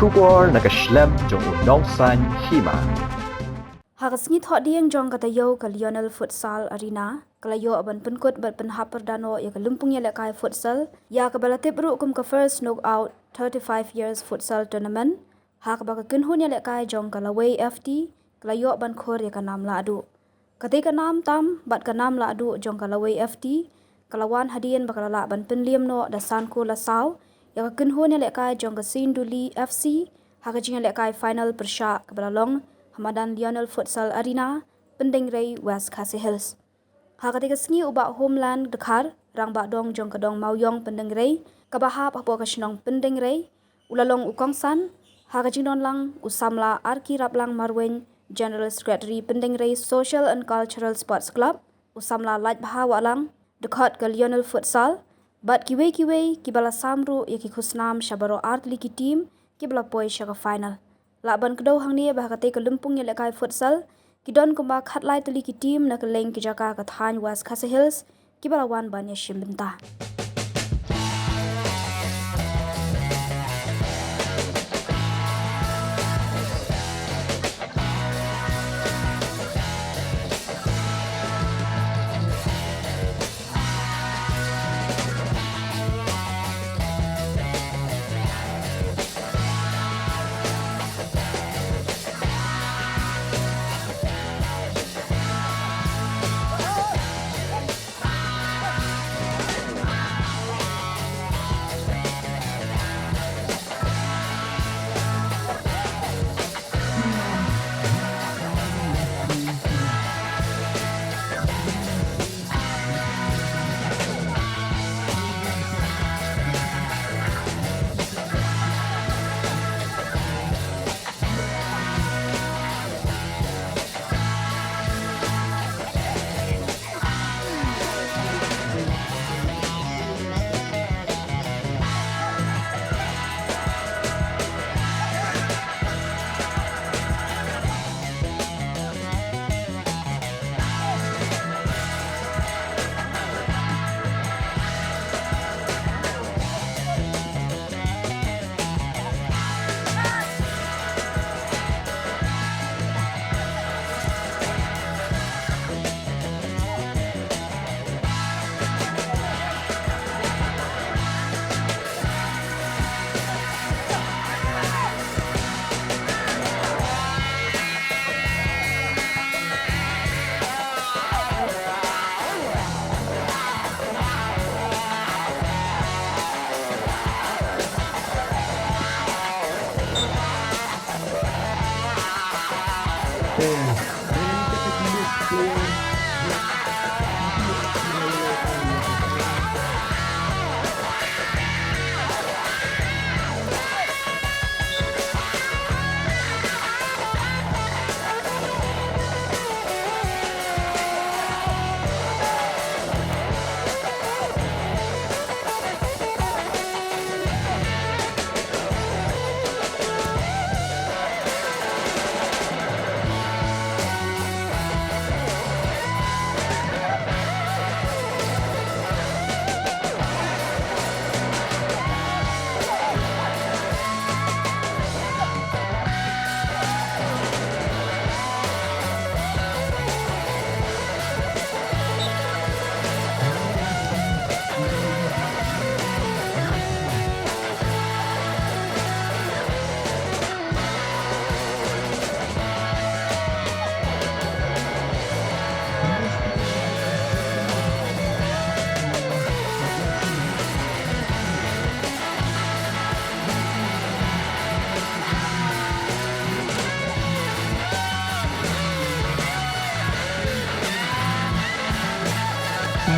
Shubor nakaslem jong unongsan Hima. Hagasngi thot dieng jong katayo ka Leonel Futsal Arena kalayo aban penkut bat Pynhap Pyrda ya kalumpung ya lekai futsal ya ka balatip ru kum ka first knockout 35 years futsal tournament ha ka baka kunhun ya lekai jong kalaway FT kalayo ban khor ya ka nam la adu kate ka nam tam bat ka nam la adu jong kalaway FT kalawan hadien bakalala ban penliam no da sanko la saw ya ka kunhun ya lekai jong ka Sinduli FC ha ka jing ya lekai final persha ka balalong Hamadan Leonel Futsal Arena, Pendengrai, West Khasi Hills. Hakatika sengi ubak homeland dekar, rang bak dong jong kedong mauyong Pendengrai, kabahap apo kasinong Pendengrai, ulalong ukongsan, hakajinon lang usamla arki raplang marwen, General Secretary Pendengrai Social and Cultural Sports Club, usamla laj bahawa lang, dekat ke Leonel Futsal, bat kiwe kibala samru yaki khusnam syabaro art liki team, kibala poi syaka final. Laban kedau hang ni bahakate ke lumpung yang lekai futsal, kidon kumba khatlai tuli ki team na keleng ki jaka ka Thany West Khasi Hills, kibalawan banya shimbenta.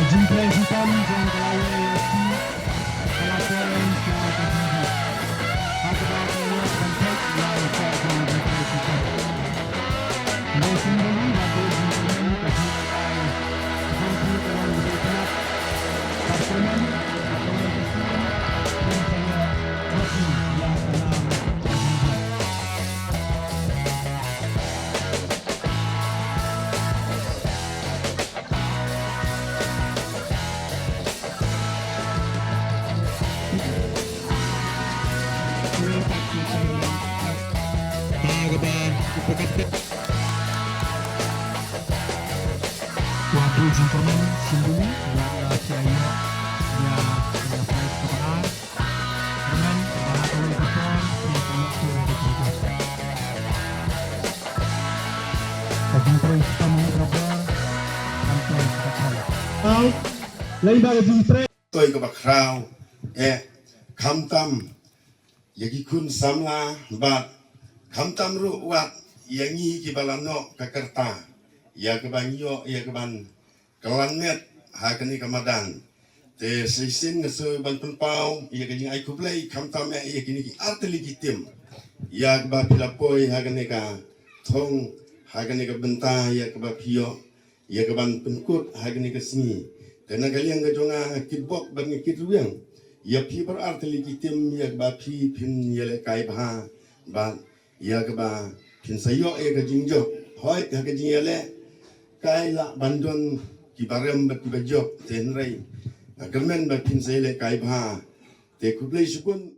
Jumpa hitam dan kalawai pelaporan ke Pynhap. Apa kata kontak yang saya jumpa hitam. Mesin ini bagi jumpa kasih kalawai. Jumpa kalawai Pynhap. Pertemuan Superman sendiri adalah saya punya prize kepada Superman adalah kalau kita Kajin prize kita berapa sampai kita lain dah kajin prize tôi có bạc rau khăm tâm yaki kun samla bat khăm tâm ru wat yangi ki balano kakarta ya ke banyo ya ke ban kalanet ha kani kamadan te sisin ngeso ban penpau ya ke jing ai kuplay khăm tâm ya kini ki arteli kitim ya ke ba pilapoi ha kani ka thong ha kani ka benta ya ke ba pio ya ke ban penkut ha kani ka sini karena kalian kejonga kitbok bagi kitruang ya pi berarti legitim ya ba pi pin ya le kai ba ba ya ke ba pin sayo ya ke jingjo hoi ya ke jing ya le kai la bandon ki barem ba ki bajok tenrai germen ba pin sayo le kai ba te kublai sukun